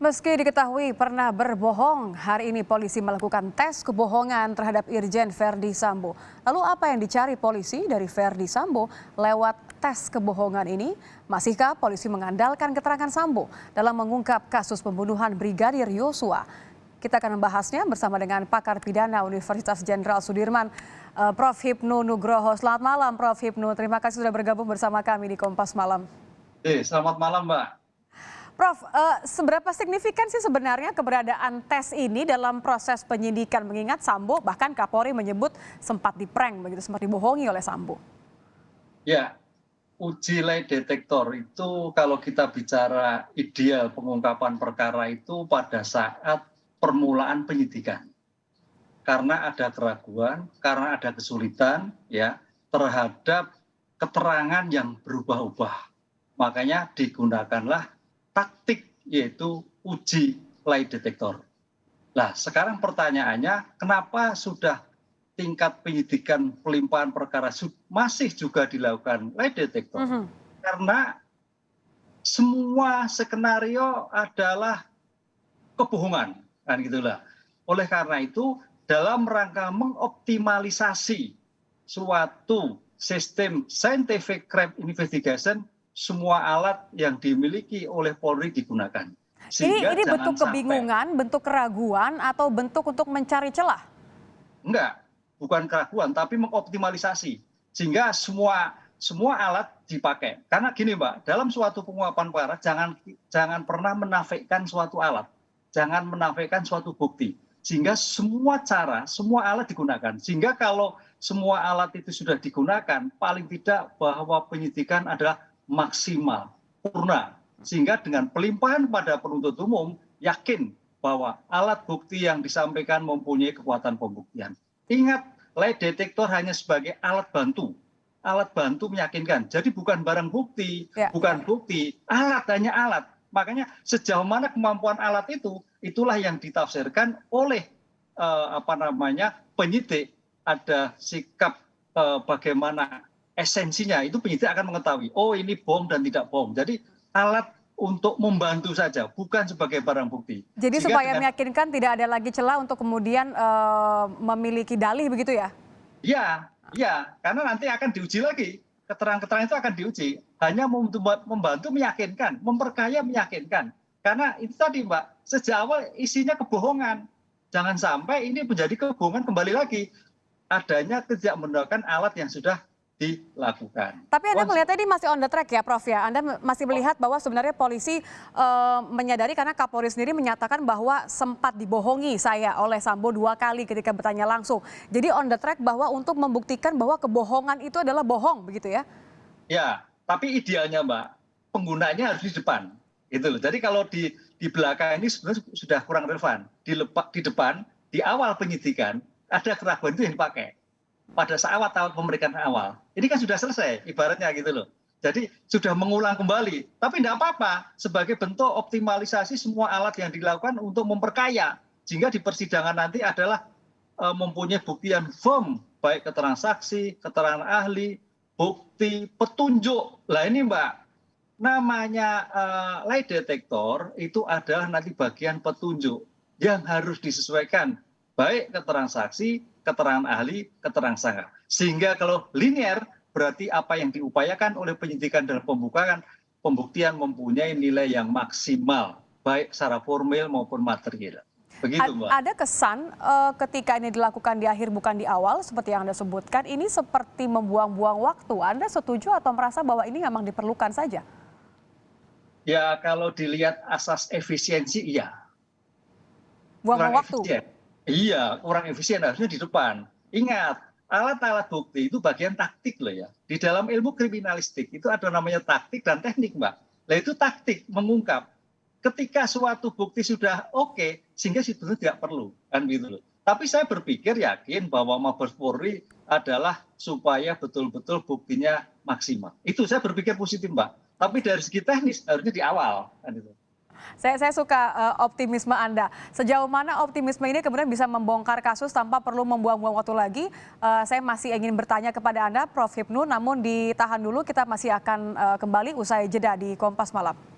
Meski diketahui pernah berbohong, hari ini polisi melakukan tes kebohongan terhadap Irjen Verdi Sambo. Lalu apa yang dicari polisi dari Verdi Sambo lewat tes kebohongan ini? Masihkah polisi mengandalkan keterangan Sambo dalam mengungkap kasus pembunuhan Brigadir Yosua? Kita akan membahasnya bersama dengan pakar pidana Universitas Jenderal Sudirman, Prof. Hipnu Nugroho. Selamat malam, Prof. Hipnu. Terima kasih sudah bergabung bersama kami di Kompas Malam. Selamat malam, Mbak. Prof, seberapa signifikan sih sebenarnya keberadaan tes ini dalam proses penyidikan, mengingat Sambo bahkan Kapolri menyebut sempat diprank, begitu, sempat dibohongi oleh Sambo? Ya, uji lie detektor itu kalau kita bicara ideal pengungkapan perkara itu pada saat permulaan penyidikan. Karena ada keraguan, karena ada kesulitan ya terhadap keterangan yang berubah-ubah. Makanya digunakanlah taktik yaitu uji lie detektor. Nah, sekarang pertanyaannya, kenapa sudah tingkat penyidikan pelimpahan perkara masih juga dilakukan lie detektor? Karena semua skenario adalah kebohongan, kan gitulah. Oleh karena itu, dalam rangka mengoptimalisasi suatu sistem scientific crime investigation, semua alat yang dimiliki oleh Polri digunakan. Ini bentuk kebingungan, bentuk keraguan, atau bentuk untuk mencari celah? Enggak, bukan keraguan, tapi mengoptimalisasi. Sehingga semua alat dipakai. Karena gini Mbak, dalam suatu pengungkapan perkara jangan pernah menafikan suatu alat. Jangan menafikan suatu bukti. Sehingga semua cara, semua alat digunakan. Sehingga kalau semua alat itu sudah digunakan, paling tidak bahwa penyidikan adalah maksimal, purna. Sehingga dengan pelimpahan pada penuntut umum, yakin bahwa alat bukti yang disampaikan mempunyai kekuatan pembuktian. Ingat, lie detektor hanya sebagai alat bantu. Alat bantu meyakinkan. Jadi bukan barang bukti, bukan bukti, alat, hanya alat. Makanya sejauh mana kemampuan alat itu, itulah yang ditafsirkan oleh penyidik. Ada sikap bagaimana esensinya, itu penyidik akan mengetahui, oh ini bohong dan tidak bohong. Jadi alat untuk membantu saja, bukan sebagai barang bukti. Jadi supaya meyakinkan tidak ada lagi celah untuk kemudian memiliki dalih begitu ya? Ya, karena nanti akan diuji lagi. Keterangan-keterangan itu akan diuji. Hanya membantu meyakinkan, memperkaya meyakinkan. Karena itu tadi Mbak, sejak awal isinya kebohongan. Jangan sampai ini menjadi kebohongan kembali lagi. Adanya tidak menggunakan alat yang sudah dilakukan. Tapi Anda melihatnya ini masih on the track ya Prof ya? Anda masih melihat bahwa sebenarnya polisi menyadari, karena Kapolri sendiri menyatakan bahwa sempat dibohongi saya oleh Sambo 2 kali ketika bertanya langsung. Jadi on the track bahwa untuk membuktikan bahwa kebohongan itu adalah bohong, begitu ya? Ya, tapi idealnya Mbak, penggunanya harus di depan. Gitu loh. Jadi kalau di belakang ini sebenarnya sudah kurang relevan. Di depan, di awal penyidikan, ada keraguan itu yang dipakai. Pada saat pemeriksaan awal. Ini kan sudah selesai, ibaratnya gitu loh. Jadi sudah mengulang kembali. Tapi tidak apa-apa, sebagai bentuk optimalisasi semua alat yang dilakukan untuk memperkaya. Sehingga di persidangan nanti adalah mempunyai bukti yang firm. Baik keterangan saksi, keterangan ahli, bukti, petunjuk. Lah ini Mbak, namanya lie detektor itu adalah nanti bagian petunjuk yang harus disesuaikan. Baik keterangan saksi, keterangan ahli, keterangan saksi. Sehingga kalau linear, berarti apa yang diupayakan oleh penyidikan dan pembuktian mempunyai nilai yang maksimal, baik secara formil maupun material. Begitu, Mbak. Ada kesan ketika ini dilakukan di akhir bukan di awal, seperti yang Anda sebutkan, ini seperti membuang-buang waktu. Anda setuju atau merasa bahwa ini memang diperlukan saja? Ya, kalau dilihat asas efisiensi, iya. Buang-buang waktu? Iya, kurang efisien, harusnya di depan. Ingat, alat-alat bukti itu bagian taktik loh ya. Di dalam ilmu kriminalistik itu ada namanya taktik dan teknik Mbak. Nah itu taktik mengungkap. Ketika suatu bukti sudah oke, sehingga sebetulnya tidak perlu. Kan gitu loh. Tapi saya berpikir yakin bahwa Mabes Polri adalah supaya betul-betul buktinya maksimal. Itu saya berpikir positif Mbak. Tapi dari segi teknis harusnya di awal. Kan itu. Saya suka optimisme Anda. Sejauh mana optimisme ini kemudian bisa membongkar kasus tanpa perlu membuang-buang waktu lagi? Saya masih ingin bertanya kepada Anda, Prof. Hipnu, namun ditahan dulu, kita masih akan kembali usai jeda di Kompas Malam.